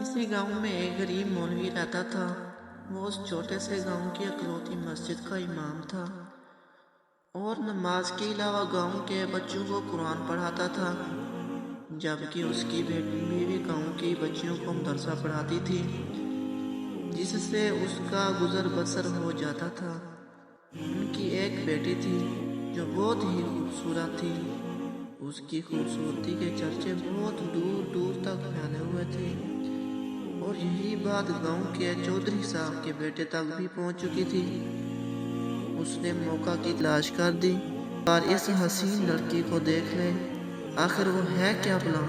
इसी गांव में एक गरीब मौलवी रहता था। वो उस छोटे से गांव की इकलौती मस्जिद का इमाम था और नमाज के अलावा गांव के बच्चों को कुरान पढ़ाता था, जबकि उसकी बीवी गांव की बच्चियों को मदरसा पढ़ाती थी, जिससे उसका गुजर बसर हो जाता था। उनकी एक बेटी थी जो बहुत ही खूबसूरत थी। उसकी खूबसूरती के चर्चे बहुत दूर दूर तक फैले हुए थे और यही बात गांव के चौधरी साहब के बेटे तक भी पहुंच चुकी थी। उसने मौका की तलाश कर दी और इस हसीन लड़की को देख ले, आखिर वो है क्या भला।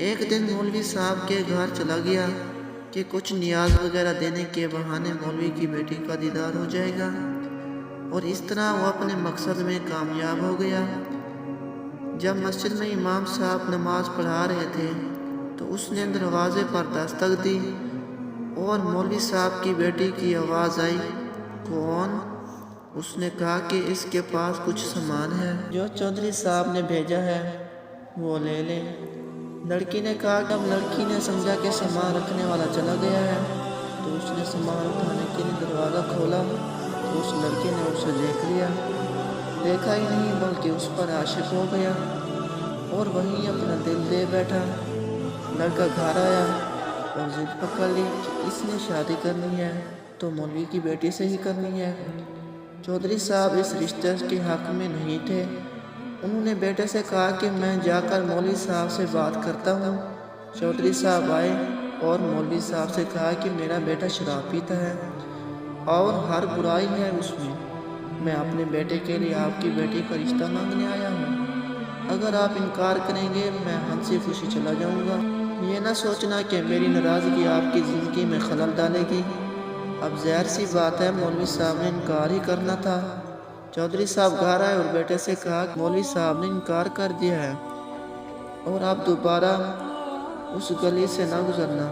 एक दिन मौलवी साहब के घर चला गया कि कुछ नियाज वगैरह देने के बहाने मौलवी की बेटी का दीदार हो जाएगा, और इस तरह वो अपने मकसद में कामयाब हो गया। जब मस्जिद में इमाम साहब नमाज पढ़ा रहे थे तो उसने दरवाजे पर दस्तक दी और मौलवी साहब की बेटी की आवाज़ आई, कौन? उसने कहा कि इसके पास कुछ सामान है जो चौधरी साहब ने भेजा है, वो ले ले। लड़की ने कहा कि अब लड़की ने समझा कि सामान रखने वाला चला गया है, तो उसने सामान उठाने के लिए दरवाज़ा खोला तो उस लड़के ने उसे देख लिया। देखा ही नहीं बल्कि उस पर आशिक हो गया और वहीं अपना दिल दे बैठा। लड़का घर आया और जिद पकड़ ली कि इसने शादी करनी है तो मौलवी की बेटी से ही करनी है। चौधरी साहब इस रिश्ते के हक में नहीं थे। उन्होंने बेटे से कहा कि मैं जाकर मौलवी साहब से बात करता हूँ। चौधरी साहब आए और मौलवी साहब से कहा कि मेरा बेटा शराब पीता है और हर बुराई है उसमें। मैं अपने बेटे के लिए आपकी बेटी का रिश्ता मांगने आया हूँ। अगर आप इनकार करेंगे मैं हंसी खुशी चला जाऊँगा। ये ना सोचना कि मेरी नाराज़गी आपकी ज़िंदगी में खलल डालेगी। अब ज़ाहिर सी बात है मौलवी साहब ने इनकार ही करना था। चौधरी साहब घर आए और बेटे से कहा कि मौलवी साहब ने इनकार कर दिया है और आप दोबारा उस गली से ना गुजरना।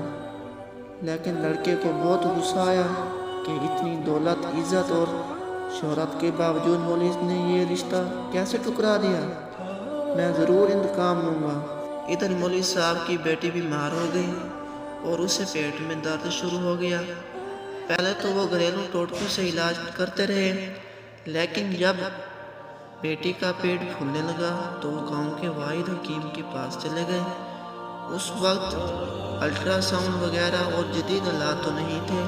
लेकिन लड़के को बहुत गुस्सा आया कि इतनी दौलत, इज़्ज़त और शोहरत के बावजूद मौलवी ने ये रिश्ता कैसे ठुकरा दिया। मैं ज़रूर इंतकाम लूँगा। इधर मौलवी साहब की बेटी बीमार हो गई और उसे पेट में दर्द शुरू हो गया। पहले तो वो घरेलू टोटकों से इलाज करते रहे, लेकिन जब बेटी का पेट फूलने लगा तो वो गांव के वाहिद हकीम के पास चले गए। उस वक्त अल्ट्रासाउंड वगैरह और जदीद आलात तो नहीं थे,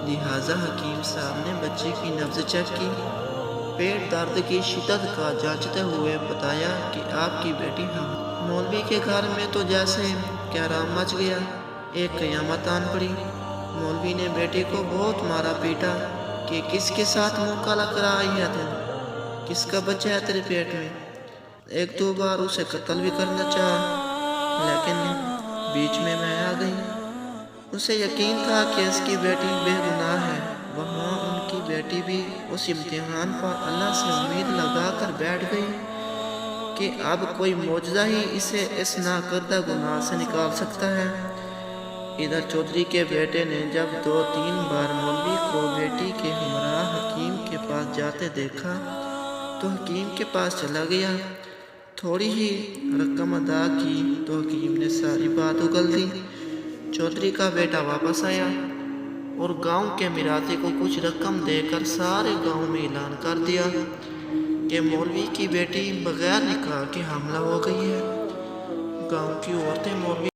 लिहाजा हकीम साहब ने बच्चे की नब्ज़ चेक की। पेट दर्द की शिद्दत का जांचते हुए बताया कि आपकी बेटी हम। मौलवी के घर में तो जैसे कहराम मच गया, एक क़यामत आन पड़ी। मौलवी ने बेटी को बहुत मारा पीटा कि किसके साथ मुँह काला करा आई है तेरे, किसका बच्चा है तेरे पेट में। एक दो बार उसे कत्ल भी करना चाहा, लेकिन बीच में मैं आ गई। उसे यकीन था कि इसकी बेटी बेगुनाह है। वहाँ उनकी बेटी भी उस इम्तिहान पर अल्लाह से उम्मीद लगा कर बैठ गई कि अब कोई मौजज़ा ही इसे इस नाकर्दा गुनाह से निकाल सकता है। इधर चौधरी के बेटे ने जब 2-3 बार मौलवी को बेटी के हमरा हकीम के पास जाते देखा तो हकीम के पास चला गया। थोड़ी ही रकम अदा की तो हकीम ने सारी बात उगल दी। चौधरी का बेटा वापस आया और गांव के मिराती को कुछ रकम देकर सारे गांव में ऐलान कर दिया कि मौलवी की बेटी बगैर निकाह के हमला हो गई है। गांव की औरतें मौलवी